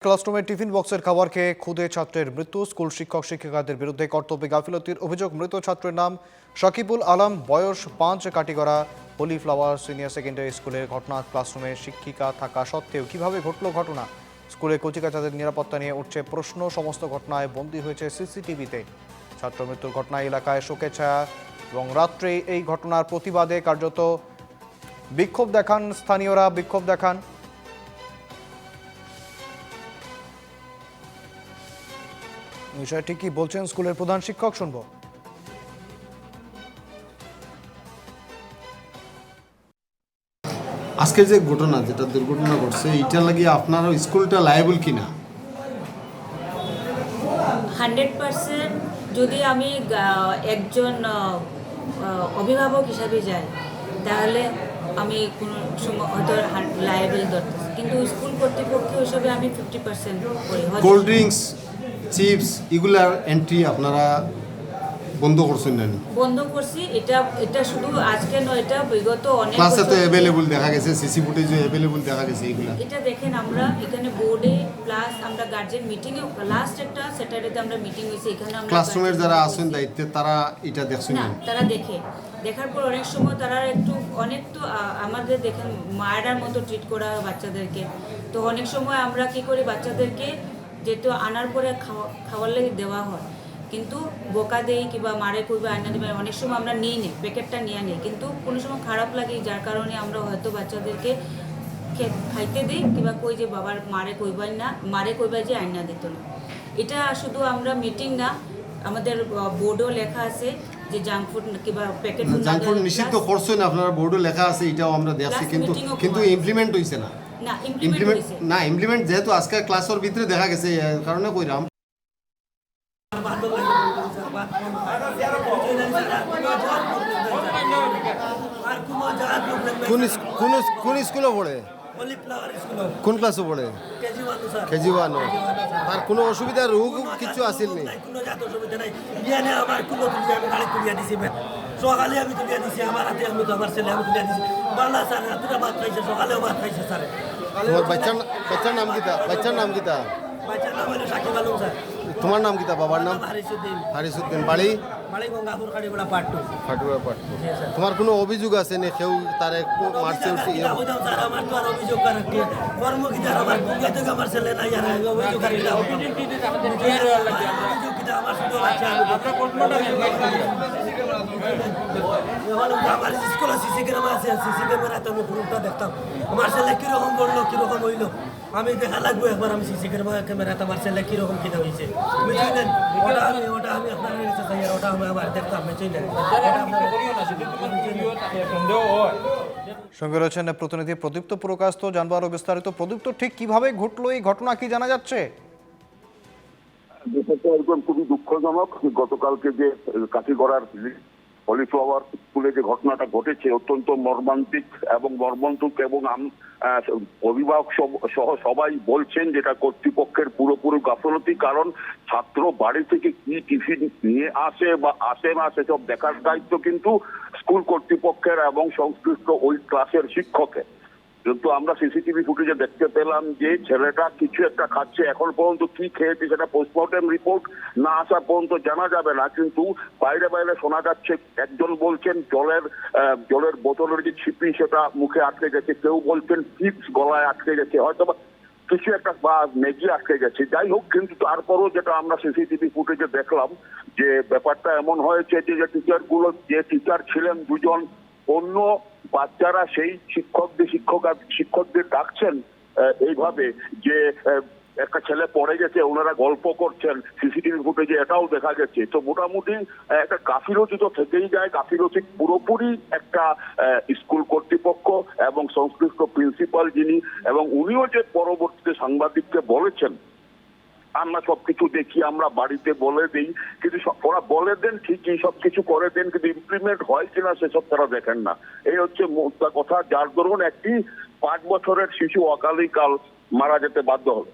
ক্লাসরুমে টিফিন বক্সের খাবার খেয়ে খুদে ছাত্রের মৃত্যু। স্কুল শিক্ষক শিক্ষিকাদের বিরুদ্ধে কর্তব্যে গাফিলতির অভিযোগ। মৃত ছাত্রের নাম সাকিবুল আলম, বয়স 5, Katigora holy flower senior secondary স্কুলের ঘটনা। ক্লাসরুমে শিক্ষিকা থাকা সত্ত্বেও কিভাবে ঘটল ঘটনা? স্কুলে কচিকাচাদের নিরাপত্তা নিয়ে উঠছে প্রশ্ন। সমস্ত ঘটনায় বন্দী হয়েছে সিসিটিভিতে। ছাত্র মৃত্যুর ঘটনায় এলাকায় শোকের ছায়া এবং রাত্রে এই ঘটনার প্রতিবাদে কার্যত বিক্ষোভ দেখান স্থানীয়রা। বিষয়টি কি বলছেন স্কুলের প্রধান শিক্ষক, শুনবো। আজকে যে ঘটনা, যেটা দুর্ঘটনা ঘটছে, এটা লাগিয়ে আপনার স্কুলটা লায়াবল কিনা? 100% যদি আমি একজন অভিভাবক হিসাবে যাই, তাহলে আমি কোনো সময় হয়তো লায়াবল ধরতেছি, কিন্তু স্কুল কর্তৃপক্ষ হিসাবে আমি 50% করি। কোল্ড ড্রিঙ্কস, চিপস এগুলার এন্ট্রি আপনারা বন্ধ করছেন না? বন্ধ করছি। এটা শুধু আজকে নয়, এটা বিগত অনেক ক্লাসে তো বছর অ্যাভেলেবল দেখা গেছে, সিসি ফুটেজে অ্যাভেলেবল দেখা গেছে এগুলা। এটা দেখেন, আমরা এখানে বোর্ডে প্লাস আমরা গার্জেন মিটিংয়ে লাস্ট একটা স্যাটারডেতে আমরা মিটিং হয়েছে, এখানে আমরা ক্লাসরুমের যারা আছেন দায়িত্বে তারা এটা দেখছেন না, না? তারা দেখার পর অনেক সময় তারা অনেক তো আমাদের দেখেন মায়েরার মতো ট্রিট করা হয় বাচ্চাদেরকে। তো অনেক সময় আমরা কি করি, বাচ্চাদেরকে যেহেতু আনার পরে খাওয়ার লেগে দেওয়া হয়, কিন্তু বোকা দেই কিংবা মারে করবে আয়না দেবে, অনেক সময় আমরা নিই প্যাকেটটা নিয়ে নিই, কিন্তু কোনো সময় খারাপ লাগে, যার কারণে আমরা হয়তো বাচ্চাদেরকে খাইতে দিই কিংবা কই যে বাবার মারে কইবার যে আয়না দিত না। এটা শুধু আমরা মিটিং না, আমাদের বোর্ডও লেখা আছে যে জাঙ্ক ফুড কিংবা প্যাকেট জাঙ্ক ফুড নিষিদ্ধ করছেন আপনারা, বোর্ডও লেখা আছে, এটাও আমরা দেখছি, কিন্তু ইমপ্লিমেন্ট হইছে না। ইমপ্লিমেন্ট যেহেতু আজকে ক্লাসের ভিতরে দেখা গেছে, এই কারণে কইরাম। কোন স্কুলে পড়ে? কোন ক্লাসে পড়ে? কেজি 1। তার কোনো অসুবিধা, রোগ কিছু আসেল নি? সকালে আমি তুলিয়া দিছি, আমার হাতে আমি তো আমার ছেলে আমি তুলিয়া দিছি। বাংলা স্যার রাত্রে ভাত খাইছে, সকালেও ভাত খাইছে স্যার। তোমার বাচ্চার নাম কিতা? বাচ্চার নাম হলো সাকিব আলম স্যার। তোমার নাম কিতা? বাবার নাম? হারিসুদ্দিন। বাড়ি গঙ্গাপুর খাড়িগোড়া পার্ট 2। তোমার কোনো অভিযোগ আছে নি কেউ তারে মারছে উঠছে? স্যার আমার তো আর অভিযোগ করার কি কর্ম কি তার আমার বুকে থেকে আমার ছেলে নাই, আর অভিযোগ আর কিটা অভিযোগ কিটা আমার শুধু আছে। আমার স্কুলে সিসি ক্যামেরা আছে, সিসি ক্যামেরাতে আমি প্রুফটা দেখতাম আমার ছেলে কিরকম করলো কিরকম হইলো, আমি দেখা লাগবো একবার আমি সিসি ক্যামেরাতে আমার ছেলে কিরকম কিনা হয়েছে বুঝলেন। ওটা আমি আপনার কাছে চাই, ওটা আমি আবার দেখতাম বুঝলেন। সঙ্গে রয়েছেন প্রতিনিধি প্রদীপ্ত পুরকাস্ত, জানবো আরো বিস্তারিত। প্রদীপ্ত, ঠিক কিভাবে ঘটলো এই ঘটনা, কি জানা যাচ্ছে? বিষয়টা একদম খুবই দুঃখজনক। গতকালকে যে কাঠিগড়ার হোলি ফ্লাওয়ার স্কুলে যে ঘটনাটা ঘটেছে, অত্যন্ত মর্মান্তিক এবং মর্মান্তিক, এবং অভিভাবক সহ সবাই বলছেন যেটা কর্তৃপক্ষের পুরোপুরি গাফলতি। কারণ ছাত্র বাড়ি থেকে কি টিফিন নিয়ে আসে বা আসে না সেসব দেখার দায়িত্ব কিন্তু স্কুল কর্তৃপক্ষের এবং সংশ্লিষ্ট ওই ক্লাসের শিক্ষকের। কিন্তু আমরা সিসিটিভি ফুটেজে দেখতে পেলাম যে ছেলেটা কিছু একটা খাচ্ছে। এখন পর্যন্ত কি খেয়েছে সেটা পোস্টমর্টম রিপোর্ট না আসা পর্যন্ত জানা যাবে না, কিন্তু বাইরে বাইরে শোনা যাচ্ছে, একজন বলছেন জলের বোতলের যে ছিপি সেটা মুখে আটকে গেছে, কেউ বলছেন চিপস গলায় আটকে গেছে, হয়তো কিছু একটা বা ম্যাগি আটকে গেছে। যাই হোক, কিন্তু তারপরও যেটা আমরা সিসিটিভি ফুটেজে দেখলাম যে ব্যাপারটা এমন হয়েছে যে টিচার ছিলেন দুজন, অন্য বাচ্চারা সেই শিক্ষকদের ডাকছেন এইভাবে যে একটা ছেলে পড়ে গেছে, ওনারা গল্প করছেন, সিসিটিভি ফুটেজে এটাও দেখা গেছে। তো মোটামুটি একটা গাফিলতি তো থেকেই যায়। গাফিলতি পুরোপুরি একটা স্কুল কর্তৃপক্ষ এবং সংশ্লিষ্ট প্রিন্সিপাল যিনি, এবং উনিও যে পরবর্তীতে সাংবাদিককে বলেছেন আমরা সবকিছু দেখি, আমরা বাড়িতে বলে দিই, কিন্তু ওরা বলে দেন ঠিকই, সবকিছু করে দেন, কিন্তু ইমপ্লিমেন্ট হয় কিনা সেসব তারা দেখেন না। এই হচ্ছে মোদ্দা কথা, যার দরুন একটি 5 বছরের শিশু অকালেই কাল মারা যেতে বাধ্য হলো।